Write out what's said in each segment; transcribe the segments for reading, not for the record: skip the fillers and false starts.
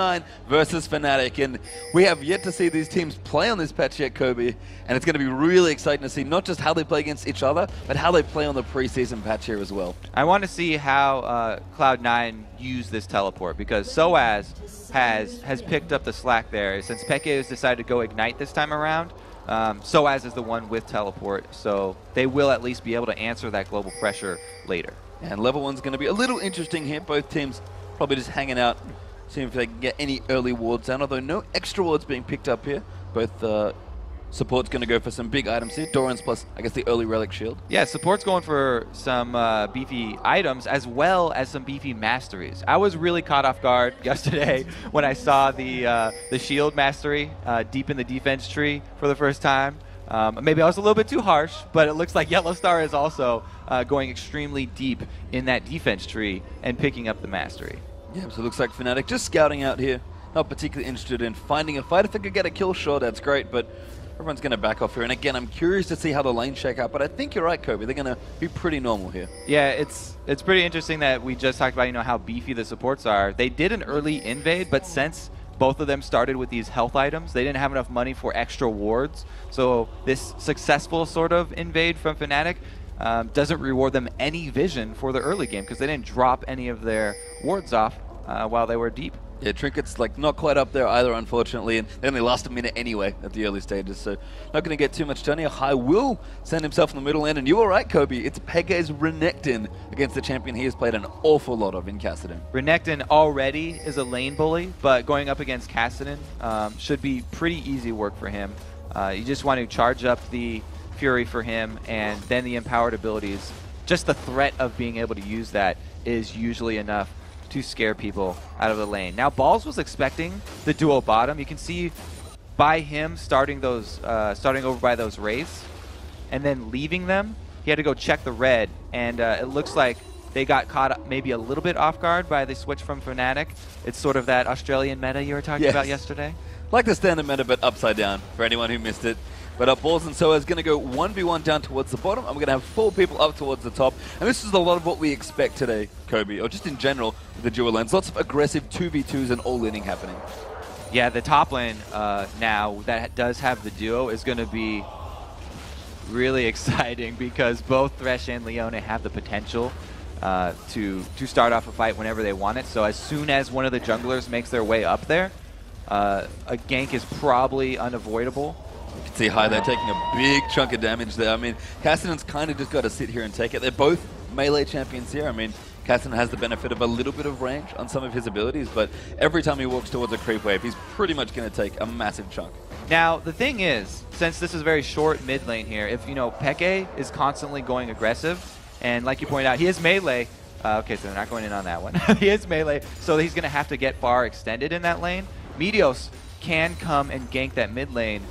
Cloud9 versus Fnatic, and we have yet to see these teams play on this patch yet, Kobe, and it's going to be really exciting to see not just how they play against each other, but how they play on the preseason patch here as well. I want to see how Cloud9 use this teleport, because Soaz has picked up the slack there. Since Peke has decided to go Ignite this time around, Soaz is the one with teleport, so they will at least be able to answer that global pressure later. And level 1's going to be a little interesting here. Both teams probably just hanging out, seeing if they can get any early wards down, although no extra wards being picked up here. Both support's going to go for some big items here. Doran's plus, I guess, the early relic shield. Yeah, support's going for some beefy items as well as some beefy masteries. I was really caught off guard yesterday when I saw the shield mastery deep in the defense tree for the first time. Maybe I was a little bit too harsh, but it looks like Yellowstar is also going extremely deep in that defense tree and picking up the mastery. Yeah, so it looks like Fnatic just scouting out here, not particularly interested in finding a fight. If they could get a kill, sure, that's great, but everyone's going to back off here. And again, I'm curious to see how the lanes shake out, but I think you're right, Kobe. They're going to be pretty normal here. Yeah, it's pretty interesting that we just talked about, how beefy the supports are. They did an early invade, but since both of them started with these health items, they didn't have enough money for extra wards. So this successful sort of invade from Fnatic doesn't reward them any vision for the early game because they didn't drop any of their wards off while they were deep. Yeah, Trinket's not quite up there either, unfortunately, and they only last a minute anyway at the early stages, so not going to get too much done here. High will send himself in the middle end, and you were right, Kobe. It's Peke's Renekton against the champion he has played an awful lot of in Kassadin. Renekton already is a lane bully, but going up against Kassadin should be pretty easy work for him. You just want to charge up the Fury for him, and then the empowered abilities. Just the threat of being able to use that is usually enough to scare people out of the lane. Now, Balls was expecting the duo bottom. You can see by him starting over by those wraiths and then leaving them, he had to go check the red, and it looks like they got caught up maybe a little bit off guard by the switch from Fnatic. It's sort of that Australian meta you were talking about yesterday. Like the standard meta, but upside down for anyone who missed it. But Balls and Soa is going to go 1v1 down towards the bottom, and we're going to have 4 people up towards the top. And this is a lot of what we expect today, Kobe, or just in general with the dual lanes. Lots of aggressive 2v2s and all-inning happening. Yeah, the top lane now that does have the duo is going to be really exciting because both Thresh and Leona have the potential to start off a fight whenever they want it. So as soon as one of the junglers makes their way up there, a gank is probably unavoidable. You can see High there taking a big chunk of damage there. I mean, Kassadin's kind of just got to sit here and take it. They're both melee champions here. I mean, Kassadin has the benefit of a little bit of range on some of his abilities, but every time he walks towards a creep wave, he's pretty much going to take a massive chunk. Now, the thing is, since this is a very short mid lane here, if, Peke is constantly going aggressive, and like you pointed out, he is melee. Okay, so they're not going in on that one. He is melee, so he's going to have to get far extended in that lane. Meteos can come and gank that mid lane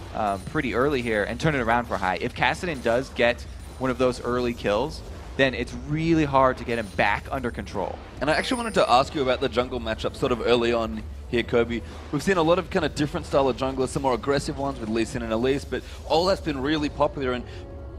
pretty early here and turn it around for High. If Kassadin does get one of those early kills, then it's really hard to get him back under control. And I actually wanted to ask you about the jungle matchup sort of early on here, Kobe. We've seen a lot of kind of different style of junglers, some more aggressive ones with Lee Sin and Elise, but all that's been really popular, and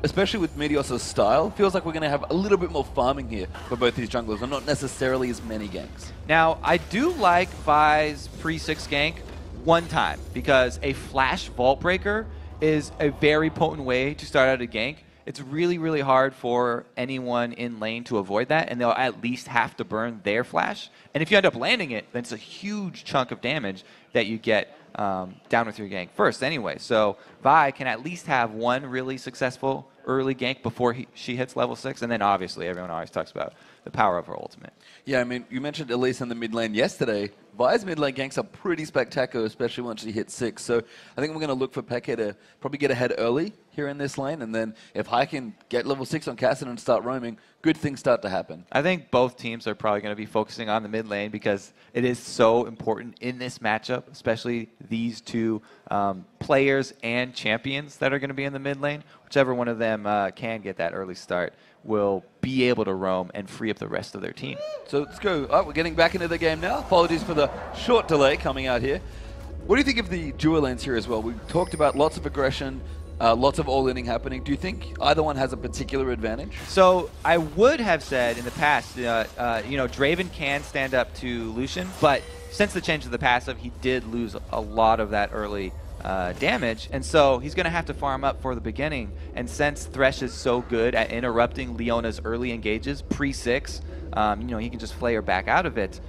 especially with Meteos' style, feels like we're going to have a little bit more farming here for both these junglers, and not necessarily as many ganks. Now, I do like Vi's pre-6 gank one time, because a flash vault breaker is a very potent way to start out a gank. It's really, really hard for anyone in lane to avoid that, and they'll at least have to burn their flash. And if you end up landing it, then it's a huge chunk of damage that you get down with your gank first anyway. So Vi can at least have one really successful early gank before she hits level 6, and then obviously everyone always talks about the power of her ultimate. Yeah, I mean, you mentioned Elise in the mid lane yesterday. Vi's mid lane ganks are pretty spectacular, especially once she hits 6. So I think we're going to look for Peke to probably get ahead early here in this lane, and then if High can get level 6 on Kassadin and start roaming, good things start to happen. I think both teams are probably going to be focusing on the mid lane because it is so important in this matchup, especially these two players and champions that are going to be in the mid lane. Whichever one of them can get that early start will be able to roam and free up the rest of their team. So let's go. Oh, we're getting back into the game now. Apologies for the short delay coming out here. What do you think of the duo lanes here as well? We talked about lots of aggression, Lots of all-inning happening. Do you think either one has a particular advantage? So I would have said in the past, Draven can stand up to Lucian, but since the change of the passive, he did lose a lot of that early damage, and so he's going to have to farm up for the beginning. And since Thresh is so good at interrupting Leona's early engages pre-6, he can just flare back out of it.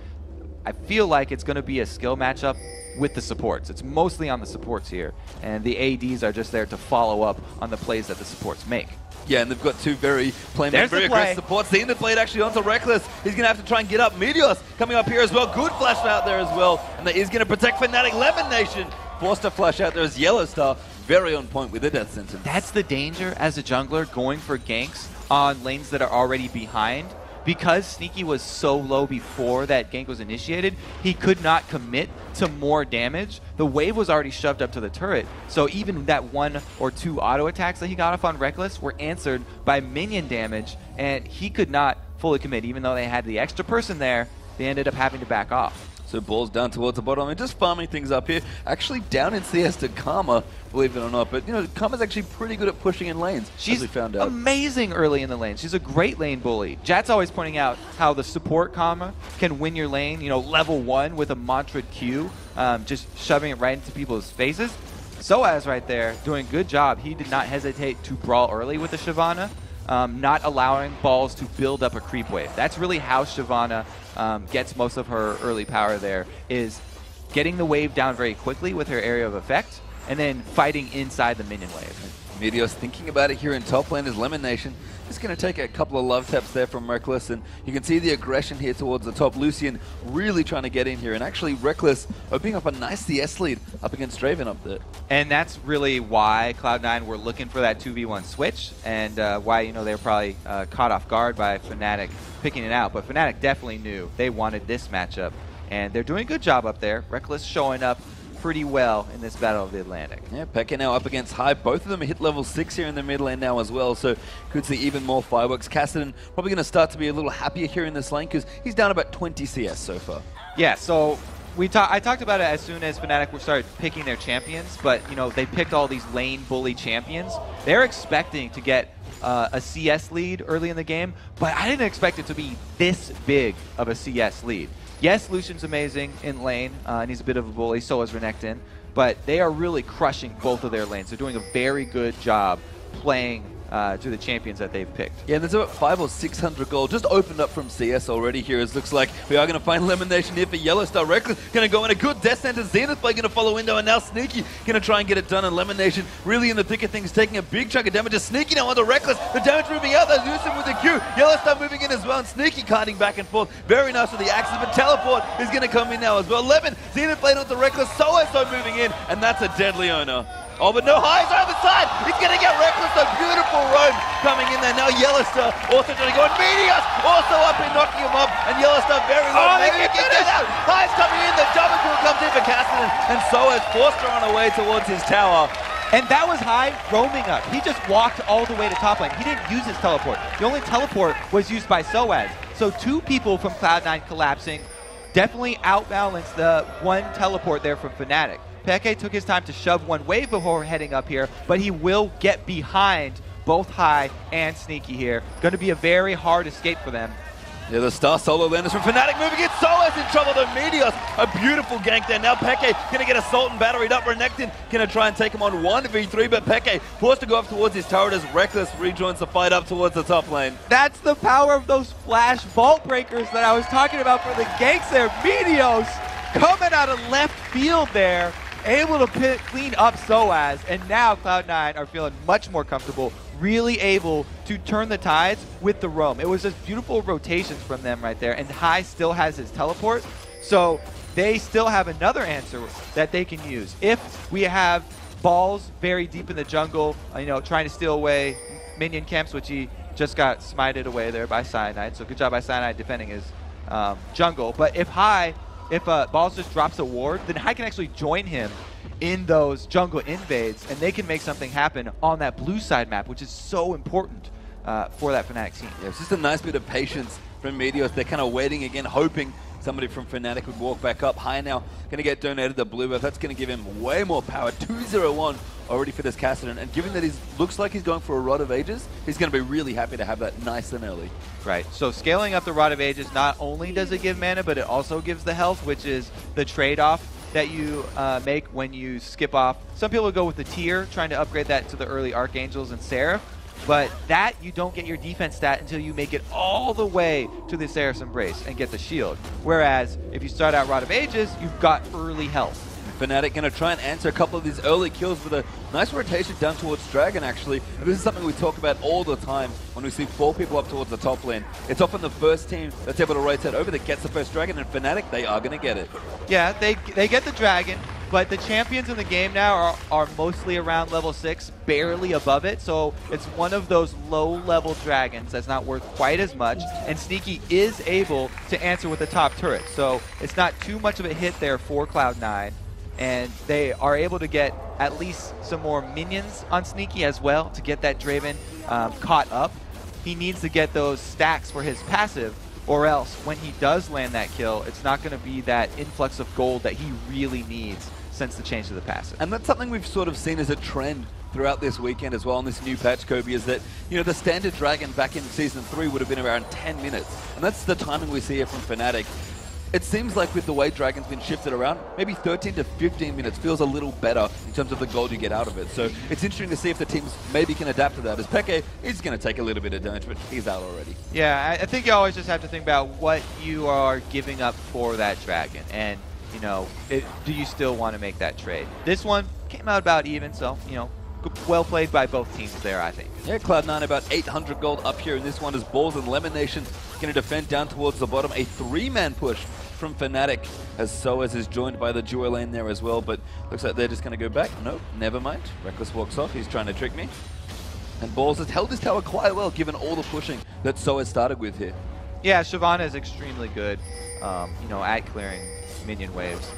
I feel like it's going to be a skill matchup with the supports. It's mostly on the supports here, and the ADs are just there to follow up on the plays that the supports make. Yeah, and they've got two very aggressive supports. Zenith played actually onto Reckless. He's going to have to try and get up. Meteos coming up here as well. Good flash out there as well. And that is going to protect Fnatic. Lemon Nation forced to flash out there as Yellowstar. Very on point with the death sentence. That's the danger as a jungler going for ganks on lanes that are already behind. Because Sneaky was so low before that gank was initiated, he could not commit to more damage. The wave was already shoved up to the turret, so even that 1 or 2 auto attacks that he got off on Reckless were answered by minion damage, and he could not fully commit. Even though they had the extra person there, they ended up having to back off. So balls down towards the bottom and just farming things up here. Actually down in CS to Karma, believe it or not. But, Karma's actually pretty good at pushing in lanes, as we found out. She's amazing early in the lane. She's a great lane bully. Jat's always pointing out how the support Karma can win your lane, level 1 with a mantra Q, just shoving it right into people's faces. Soaz right there doing a good job. He did not hesitate to brawl early with the Shyvana. Not allowing balls to build up a creep wave. That's really how Shyvana gets most of her early power there, is getting the wave down very quickly with her area of effect, and then fighting inside the minion wave. Meteos thinking about it here in top lane is Lemon Nation. Just going to take a couple of love taps there from Reckless, and you can see the aggression here towards the top. Lucian really trying to get in here, and actually Reckless opening up a nice CS lead up against Draven up there. And that's really why Cloud9 were looking for that 2v1 switch, and why they were probably caught off guard by Fnatic picking it out. But Fnatic definitely knew they wanted this matchup, and they're doing a good job up there. Reckless showing up pretty well in this Battle of the Atlantic. Yeah, Pekka now up against High. Both of them hit level 6 here in the mid lane now as well, so could see even more fireworks. Kassadin probably going to start to be a little happier here in this lane because he's down about 20 CS so far. Yeah, so I talked about it as soon as Fnatic started picking their champions, but they picked all these lane bully champions. They're expecting to get a CS lead early in the game, but I didn't expect it to be this big of a CS lead. Yes, Lucian's amazing in lane, and he's a bit of a bully, so is Renekton, but they are really crushing both of their lanes. They're doing a very good job playing to the champions that they've picked. Yeah, there's about 500 or 600 gold just opened up from CS already here. It looks like we are going to find Lemon Nation here for Yellowstar. Reckless going to go in a good death sentence. Zenith play going to follow window, and now Sneaky going to try and get it done. And Lemon Nation really in the thick of things, taking a big chunk of damage. Sneaky now onto Reckless. The damage moving out. They lose him with the Q. Yellowstar moving in as well, and Sneaky kiting back and forth. Very nice with the axes, but Teleport is going to come in now as well. Lemon, Zenith played onto Reckless. So moving in, and that's a deadly owner. Oh, but no highs over the side. He's going to get Reckless. A beautiful roam coming in there. Now Yellowstar also trying to go. And Meteos also up and knocking him up. And Yellowstar very low. Maybe he can get out. Highs coming in. The double kill comes in for Kassadin. And so has forced her on her way towards his tower. And that was High roaming up. He just walked all the way to top lane. He didn't use his teleport. The only teleport was used by Soaz. So 2 people from Cloud9 collapsing definitely outbalanced the 1 teleport there from Fnatic. Peke took his time to shove 1 wave before heading up here, but he will get behind both High and Sneaky here. Going to be a very hard escape for them. Yeah, the star solo landers from Fnatic moving in. Soaz in trouble though. Meteos, a beautiful gank there. Now Peke gonna get assault and batteried up. Renekton gonna try and take him on 1v3, but Peke forced to go up towards his turret as Reckless rejoins the fight up towards the top lane. That's the power of those flash vault breakers that I was talking about for the ganks there. Meteos coming out of left field there, able to clean up Soaz, and now Cloud9 are feeling much more comfortable, really able to turn the tides with the roam. It was just beautiful rotations from them right there, and High still has his teleport, so they still have another answer that they can use. If we have balls very deep in the jungle, trying to steal away minion camps, which he just got smited away there by Cyanide, so good job by Cyanide defending his jungle. But if Balls just drops a ward, then High can actually join him in those jungle invades, and they can make something happen on that blue side map, which is so important for that Fnatic team. Yeah, it's just a nice bit of patience from Meteos. They're kind of waiting again, hoping somebody from Fnatic would walk back up. High now going to get donated the blue buff. That's going to give him way more power. 2-0-1 already for this Kassadin. And given that he looks like he's going for a Rod of Ages, he's going to be really happy to have that nice and early. Right. So scaling up the Rod of Ages, not only does it give mana, but it also gives the health, which is the trade-off that you make when you skip off. Some people go with the tier, trying to upgrade that to the early Archangels and Seraph, but that you don't get your defense stat until you make it all the way to the Seraph's Embrace and get the shield. Whereas if you start out Rod of Ages, you've got early health. Fnatic going to try and answer a couple of these early kills with a nice rotation down towards Dragon, actually. And this is something we talk about all the time when we see 4 people up towards the top lane. It's often the first team that's able to rotate over that gets the first Dragon, and Fnatic, they are going to get it. Yeah, they get the Dragon, but the champions in the game now are mostly around level 6, barely above it, so it's one of those low-level dragons that's not worth quite as much, and Sneaky is able to answer with the top turret, so it's not too much of a hit there for Cloud9. And they are able to get at least some more minions on Sneaky as well to get that Draven caught up. He needs to get those stacks for his passive, or else when he does land that kill, it's not going to be that influx of gold that he really needs since the change to the passive. And that's something we've sort of seen as a trend throughout this weekend as well in this new patch, Kobe, is that, you know, the standard Dragon back in Season 3 would have been around 10 minutes. And that's the timing we see here from Fnatic. It seems like with the way Dragon's been shifted around, maybe 13 to 15 minutes feels a little better in terms of the gold you get out of it. So it's interesting to see if the teams maybe can adapt to that. As Peke is going to take a little bit of damage, but he's out already. Yeah, I think you always just have to think about what you are giving up for that Dragon. And, you know, do you still want to make that trade? This one came out about even, so, you know, well played by both teams there, I think. Yeah, Cloud9 about 800 gold up here in this one as Balls and Lemon Nation going to defend down towards the bottom. A 3-man push from Fnatic as Soaz is joined by the duo lane there as well, but looks like they're just going to go back. Nope, never mind. Reckless walks off. He's trying to trick me. And Balls has held his tower quite well given all the pushing that Soaz started with here. Yeah, Shyvana is extremely good, you know, at clearing minion waves.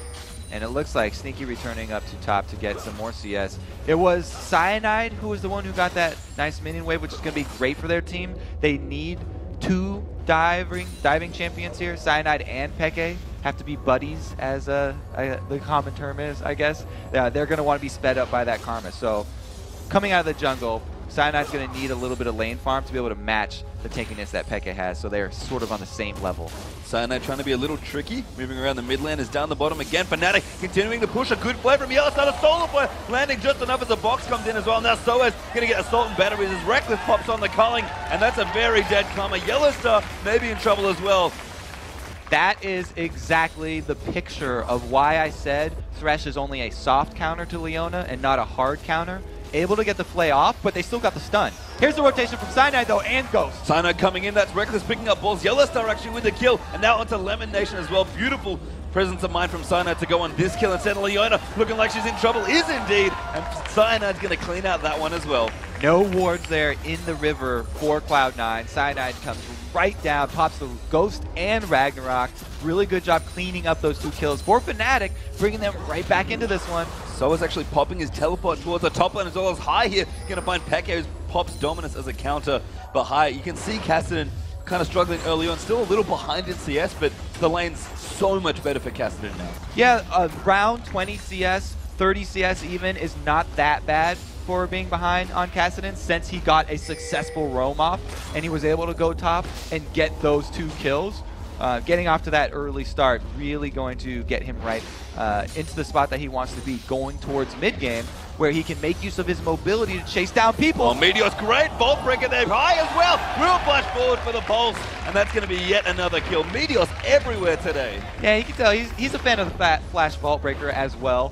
And it looks like Sneaky returning up to top to get some more CS. It was Cyanide who was the one who got that nice minion wave, which is going to be great for their team. They need 2 diving champions here. Cyanide and Peke have to be buddies, as the common term is, I guess. They're going to want to be sped up by that Karma. So coming out of the jungle, Cyanide's going to need a little bit of lane farm to be able to match the tankiness that Peke has, so they're sort of on the same level. Cyanide trying to be a little tricky, moving around the mid lane, is down the bottom again. Fnatic continuing to push, a good play from Yellowstar, a solo play, landing just enough as the box comes in as well. Now Soaz going to get Assault and Batteries as Reckless pops on the culling, and that's a very dead Karma. Yellowstar may be in trouble as well. That is exactly the picture of why I said Thresh is only a soft counter to Leona and not a hard counter. Able to get the flay off, but they still got the stun. Here's the rotation from Cyanide, though, and Ghost. Cyanide coming in, that's Reckless picking up balls. Yellowstar actually with the kill, and now onto Lemon Nation as well. Beautiful presence of mind from Cyanide to go on this kill, instead of Leona looking like she's in trouble, is indeed, and Cyanide's going to clean out that one as well. No wards there in the river for Cloud9. Cyanide comes right down, pops the Ghost and Ragnarok. Really good job cleaning up those 2 kills for Fnatic, bringing them right back into this one. Soaz actually popping his teleport towards the top lane as well as High here. Going to find Peke, who pops Dominus as a counter. But High, you can see Kassadin kind of struggling early on, still a little behind in CS, but the lane's so much better for Kassadin now. Yeah, around 20 CS, 30 CS even is not that bad for being behind on Kassadin, since he got a successful roam off and he was able to go top and get those 2 kills. Getting off to that early start really going to get him right into the spot that he wants to be, going towards mid game, where he can make use of his mobility to chase down people. Oh, Meteor's great, Vault Breaker there, High as well, real flash forward for the Pulse, and that's going to be yet another kill. Meteor's everywhere today. Yeah, you can tell he's a fan of the flash Vault Breaker as well.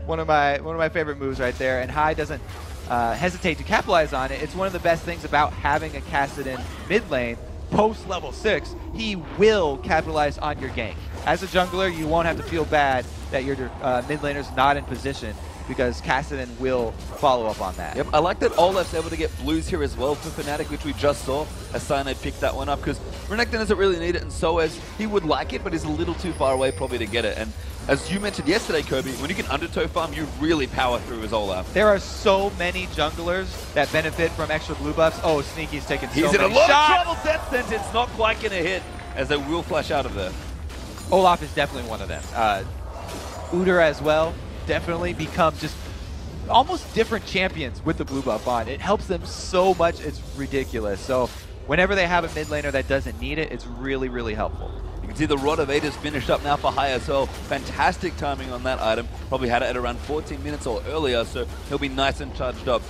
One of my favorite moves right there, and High doesn't hesitate to capitalize on it. It's one of the best things about having a Kassadin mid lane. Post level 6, he will capitalize on your gank. As a jungler, you won't have to feel bad that your mid laner's not in position, because Kassadin will follow up on that. Yep, I like that Olaf's able to get blues here as well for Fnatic, which we just saw as Cyanide picked that one up, because Renekton doesn't really need it, and Soaz, he would like it, but he's a little too far away probably to get it. And as you mentioned yesterday, Kobe, when you can undertow farm, you really power through as Olaf. There are so many junglers that benefit from extra blue buffs. Oh, Sneaky's taking so many shots. He's in a lot of trouble. Death Sentence not quite going to hit, as they will flash out of there. Olaf is definitely one of them. Udyr as well, definitely become just almost different champions with the blue buff on. It helps them so much, it's ridiculous. So whenever they have a mid laner that doesn't need it, it's really, really helpful. You can see the Rod of Aegis finished up now for High as well. Fantastic timing on that item. Probably had it at around 14 minutes or earlier, so he'll be nice and charged up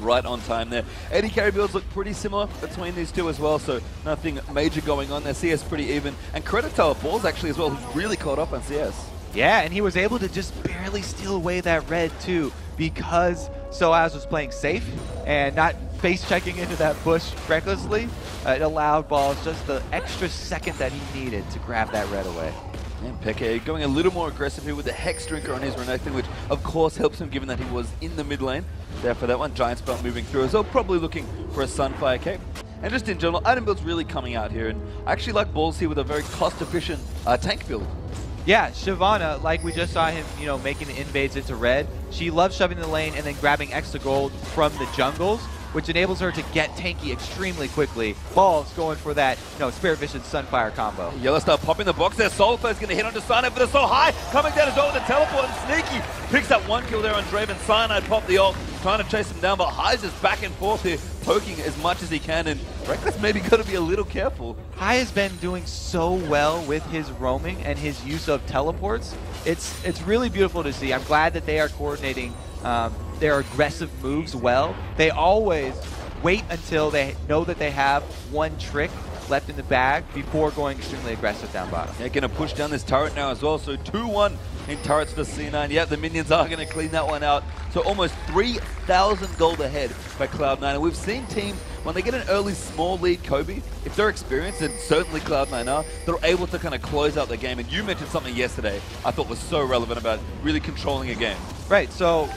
right on time there. AD carry builds look pretty similar between these two as well, so nothing major going on there. CS pretty even. And credit to Balls actually as well, who's really caught up on CS. Yeah, and he was able to just barely steal away that red too, because Soaz was playing safe and not face checking into that bush recklessly. It allowed Balls just the extra second that he needed to grab that red away. And Peke going a little more aggressive here with the Hex Drinker on his Renekton, which of course helps him given that he was in the mid lane. There for that one, Giant Spell moving through as well, probably looking for a Sunfire Cape. And just in general, item build's really coming out here, and I actually like Balls here with a very cost-efficient tank build. Yeah, Shyvana, like we just saw him, you know, making the invades into red. She loves shoving the lane and then grabbing extra gold from the jungles, which enables her to get tanky extremely quickly. Balls going for that, you know, Spirit Vision Sunfire combo. Yellowstar popping the box there. Soulflare is going to hit onto Cyanide, but it's so high. Coming down as well with the teleport, and Sneaky picks up one kill there on Draven. Cyanide popped the ult, trying to chase him down, but High's just back and forth here, poking as much as he can, and Reckless maybe got to be a little careful. High has been doing so well with his roaming and his use of teleports. It's really beautiful to see. I'm glad that they are coordinating their aggressive moves well. They always wait until they know that they have one trick left in the bag before going extremely aggressive down bottom. They're going to push down this turret now as well, so 2-1 in turrets for C9. Yeah, the minions are going to clean that one out. So almost 3,000 gold ahead by Cloud9. And we've seen teams, when they get an early small lead, Kobe, if they're experienced, and certainly Cloud9 are, they're able to kind of close out the game. And you mentioned something yesterday I thought was so relevant about really controlling a game. Right, so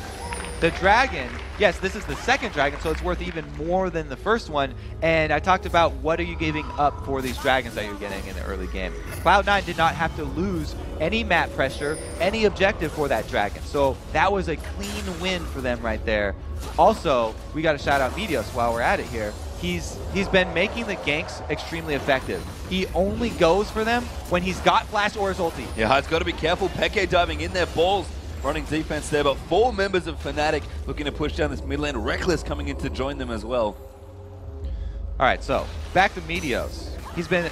the dragon, yes, this is the second dragon, so it's worth even more than the first one. And I talked about what are you giving up for these dragons that you're getting in the early game. Cloud9 did not have to lose any map pressure, any objective for that dragon. So that was a clean win for them right there. Also, we got to shout out Meteos while we're at it here. He's been making the ganks extremely effective. He only goes for them when he's got flash or his ulti. Yeah, it's got to be careful. Peke diving in there, Balls running defense there, but 4 members of Fnatic looking to push down this mid lane. Reckless coming in to join them as well. All right, so back to Meteos. He's been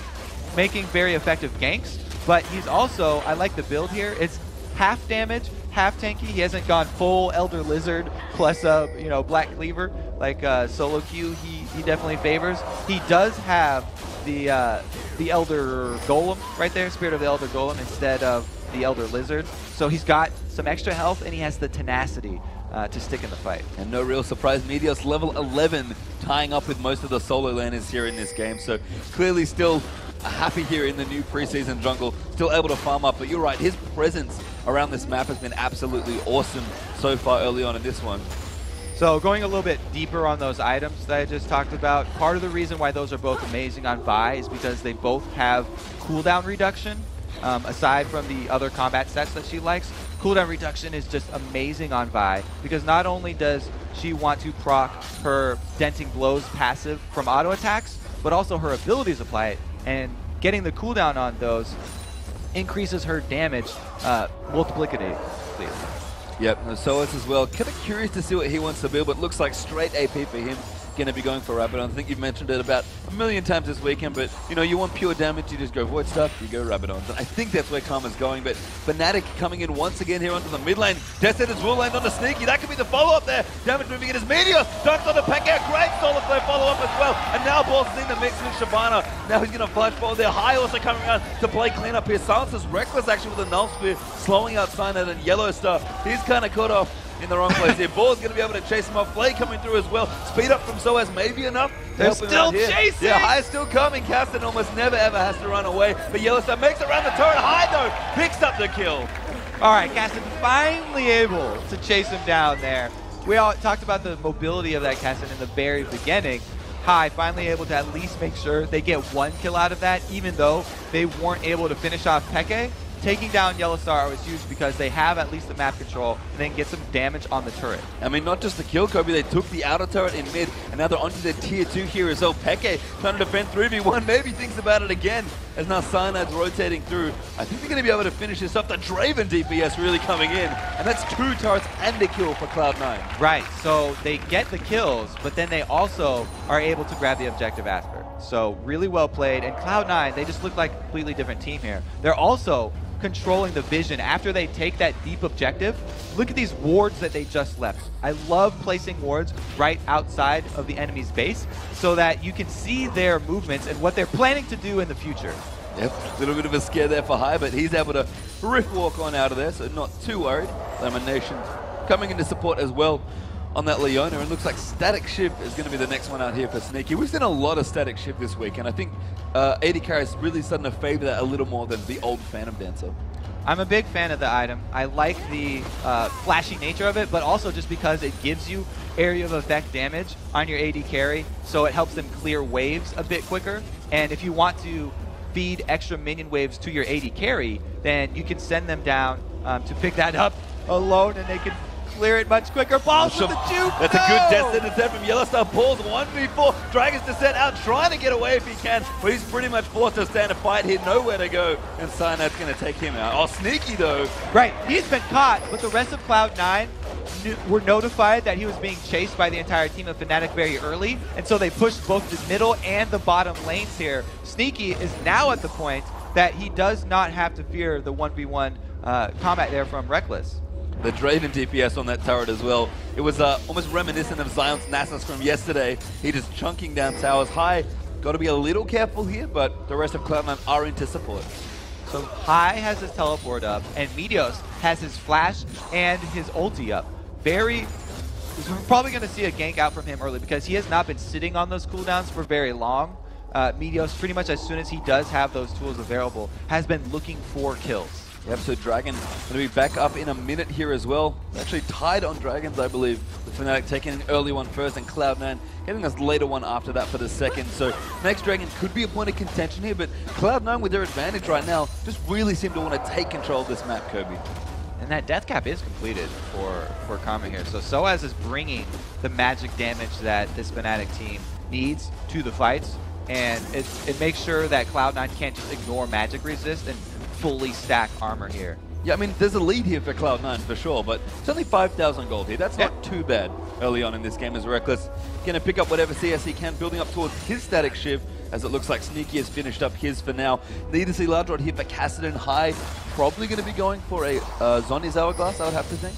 making very effective ganks, but he's also, I like the build here, it's half damage, half tanky. He hasn't gone full Elder Lizard plus you know, Black Cleaver like solo queue he definitely favors. He does have the Elder Golem right there, Spirit of the Elder Golem instead of the Elder Lizard. So he's got some extra health and he has the tenacity to stick in the fight. And no real surprise, Meteos level 11, tying up with most of the solo laners here in this game. So clearly still happy here in the new preseason jungle, still able to farm up. But you're right, his presence around this map has been absolutely awesome so far early on in this one. So going a little bit deeper on those items that I just talked about, part of the reason why those are both amazing on Vi is because they both have cooldown reduction. Aside from the other combat sets that she likes, cooldown reduction is just amazing on Vi, because not only does she want to proc her Denting Blows passive from auto attacks, but also her abilities apply it, and getting the cooldown on those increases her damage multiplicatively. Yep, so it's as well. Kind of curious to see what he wants to build, but looks like straight AP for him. Going to be going for Rabadon. I think you've mentioned it about a million times this weekend, but you know, you want pure damage, you just go Void Stuff, you go Rabadons. And I think that's where Karma's going, but Fnatic coming in once again here onto the mid lane. Deathsetter's Rule Lane on the Sneaky, that could be the follow-up there. Damage moving in his Meteor, dunked on the Pekka, great Solar Flare follow-up as well. And now Balls is in the mix with Shyvana. Now he's going to flash ball there. High also coming around to play cleanup here. Silencer's Reckless actually with a Null Spear, slowing out Cyanide and Yellowstar. He's kind of caught off in the wrong place here. Ball's going to be able to chase him off. Flay coming through as well. Speed up from Soaz maybe enough. They're still chasing! Yeah, High's still coming. Caston almost never ever has to run away. But Yellowstone makes it around the turret. High though picks up the kill. All right, Caston finally able to chase him down there. We all talked about the mobility of that Caston in the very beginning. High finally able to at least make sure they get one kill out of that, even though they weren't able to finish off Peke. taking down Yellow Star was huge because they have at least the map control and then get some damage on the turret. I mean, not just the kill, Kobe, they took the outer turret in mid, and now they're onto their tier 2 here as well. Peke trying to defend 3v1, maybe thinks about it again, as now Cyanide's rotating through. I think they're going to be able to finish this up. The Draven DPS really coming in, and that's 2 turrets and a kill for Cloud9. Right, so they get the kills, but then they also are able to grab the objective after. So really well played, and Cloud9, they just look like a completely different team here. They're also controlling the vision after they take that deep objective. Look at these wards that they just left. I love placing wards right outside of the enemy's base so that you can see their movements and what they're planning to do in the future. Yep, a little bit of a scare there for High, but he's able to rift walk on out of there, so not too worried. Eliminations coming into support as well on that Leona, and looks like Static Shiv is going to be the next one out here for Sneaky. We've seen a lot of Static Shiv this week, and I think AD carry is really starting to favor that a little more than the old Phantom Dancer. I'm a big fan of the item. I like the flashy nature of it, but also just because it gives you area of effect damage on your AD carry, so it helps them clear waves a bit quicker. And if you want to feed extra minion waves to your AD carry, then you can send them down to pick that up alone, and they can clear it much quicker. Balls with the juke. That's a good descent attempt from Yellowstar. Balls 1v4. Dragon's Descent out trying to get away if he can, but he's pretty much forced to stand a fight here. Nowhere to go, and Cyanide's going to take him out. Oh, Sneaky though. Right, he's been caught, but the rest of Cloud9 were notified that he was being chased by the entire team of Fnatic very early, and so they pushed both the middle and the bottom lanes here. Sneaky is now at the point that he does not have to fear the 1v1 combat there from Reckless. The Draven DPS on that turret as well. It was almost reminiscent of Zion's Nasus from yesterday. He just chunking down towers. High, got to be a little careful here, but the rest of Cloud9 are into support. So High has his teleport up, and Meteos has his flash and his ulti up. We're probably going to see a gank out from him early because he has not been sitting on those cooldowns for very long. Meteos, pretty much as soon as he does have those tools available, has been looking for kills. Yep, so Dragon going to be back up in a minute here as well. Actually tied on Dragons, I believe, with Fnatic taking an early one first and Cloud9 getting us later one after that for the second. So next Dragon could be a point of contention here, but Cloud9 with their advantage right now just really seem to want to take control of this map, Kobe. And that death cap is completed for Karma here. So Soaz is bringing the magic damage that this Fnatic team needs to the fights, and it makes sure that Cloud9 can't just ignore magic resist and fully stack armor here. Yeah, I mean, there's a lead here for Cloud9 for sure, but it's only 5,000 gold here. That's not too bad early on in this game as Reckless going to pick up whatever CS he can, building up towards his Static Shiv, as it looks like Sneaky has finished up his for now. Need to see Large Rod here for Kassadin. High, probably going to be going for a Zhonya's Hourglass, I would have to think.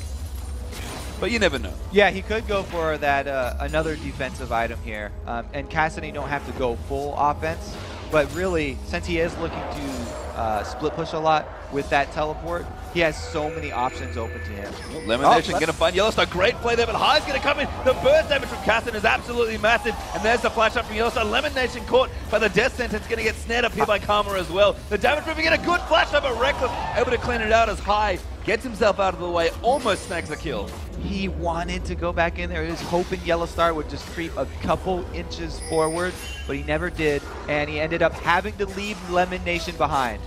But you never know. Yeah, he could go for that another defensive item here. And Kassadin don't have to go full offense, but really, since he is looking to split push a lot with that teleport, he has so many options open to him. Elimination going to find Yellowstar. Great play there, but High's going to come in. The burst damage from Kassadin is absolutely massive. And there's the flash up from Yellowstar. Elimination caught by the death sentence. Going to get snared up here by Karma as well. The damage moving in a good flash up, but Reckless able to clean it out as High gets himself out of the way, almost snags a kill. He wanted to go back in there. He was hoping Yellowstar would just creep a couple inches forward, but he never did. And he ended up having to leave Lemon Nation behind.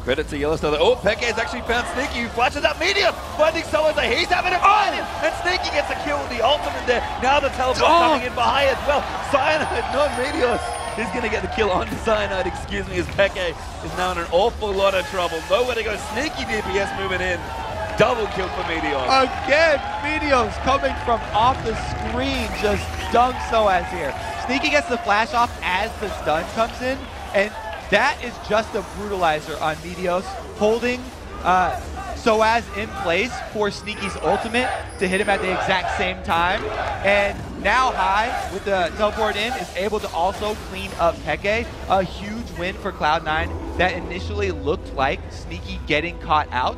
Credit to Yellowstar. Oh, Peke has actually found Sneaky, who flashes out Meteor, finding Soaz. He's having to find him, and Sneaky gets a kill with the ultimate there. Now the teleport coming in behind as well. Cyanide, not Meteor. He's going to get the kill on Cyanide, excuse me, as Peke is now in an awful lot of trouble. Nowhere to go. Sneaky DPS moving in. Double kill for Meteor. Again, Meteor's coming from off the screen, just dunks Soaz here. Sneaky gets the flash off as the stun comes in, and that is just a brutalizer on Meteos, holding Soaz in place for Sneaky's ultimate to hit him at the exact same time. And now High, with the teleport in, is able to also clean up Peke. A huge win for Cloud9 that initially looked like Sneaky getting caught out.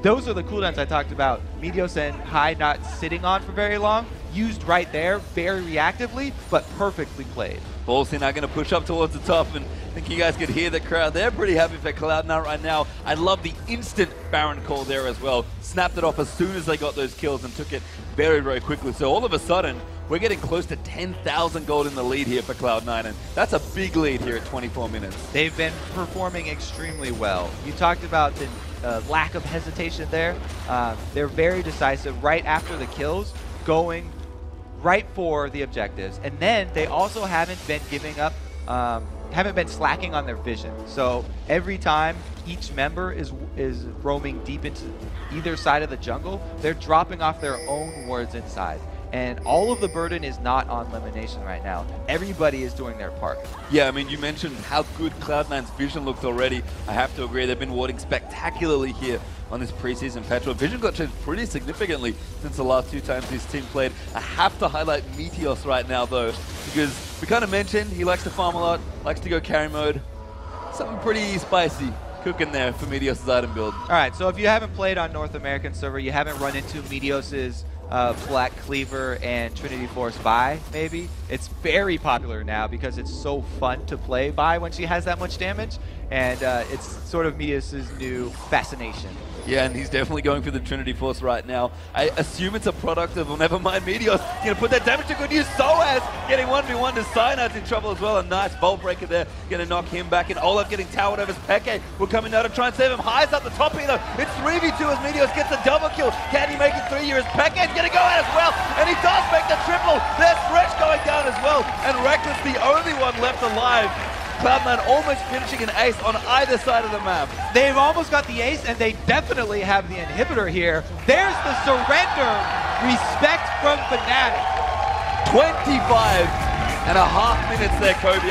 Those are the cooldowns I talked about. Meteos and High not sitting on for very long. Used right there, very reactively, but perfectly played. Ballsy now going to push up towards the top, and I think you guys could hear the crowd. They're pretty happy for Cloud9 right now. I love the instant Baron call there as well. Snapped it off as soon as they got those kills and took it very, very quickly. So all of a sudden, we're getting close to 10,000 gold in the lead here for Cloud9, and that's a big lead here at 24 minutes. They've been performing extremely well. You talked about the lack of hesitation there. They're very decisive right after the kills, going right for the objectives. And then they also haven't been giving up, haven't been slacking on their vision. So every time each member is roaming deep into either side of the jungle, they're dropping off their own wards inside. And all of the burden is not on Elimination right now. Everybody is doing their part. Yeah, I mean, you mentioned how good Cloud9's vision looked already. I have to agree, they've been warding spectacularly here on this preseason patch. Vision got changed pretty significantly since the last 2 times this team played. I have to highlight Meteos right now, though, because we kind of mentioned he likes to farm a lot, likes to go carry mode. Something pretty spicy cooking there for Meteos' item build. All right, so if you haven't played on North American server, you haven't run into Meteos' Black Cleaver and Trinity Force Vi, maybe. It's very popular now because it's so fun to play Vi when she has that much damage, and it's sort of Meteos' new fascination. Yeah, and he's definitely going for the Trinity Force right now. I assume it's a product of, well, never mind, Meteos. He's going to put that damage to good use. Soaz getting 1v1 to Cyanite's in trouble as well. A nice Bolt Breaker there. Going to knock him back. And Olaf getting towered over. Peke will come in now to try and save him. Highs up the top here, though. It's 3v2 as Meteos gets a double kill. Can he make it 3 years? Peke's going to go out as well. And he does make the triple. There's Thresh going down as well. And Reckless, the only one left alive. Cloud9 almost finishing an ace on either side of the map. They've almost got the ace, and they definitely have the inhibitor here. There's the surrender. Respect from Fnatic. 25.5 minutes there, Kobe.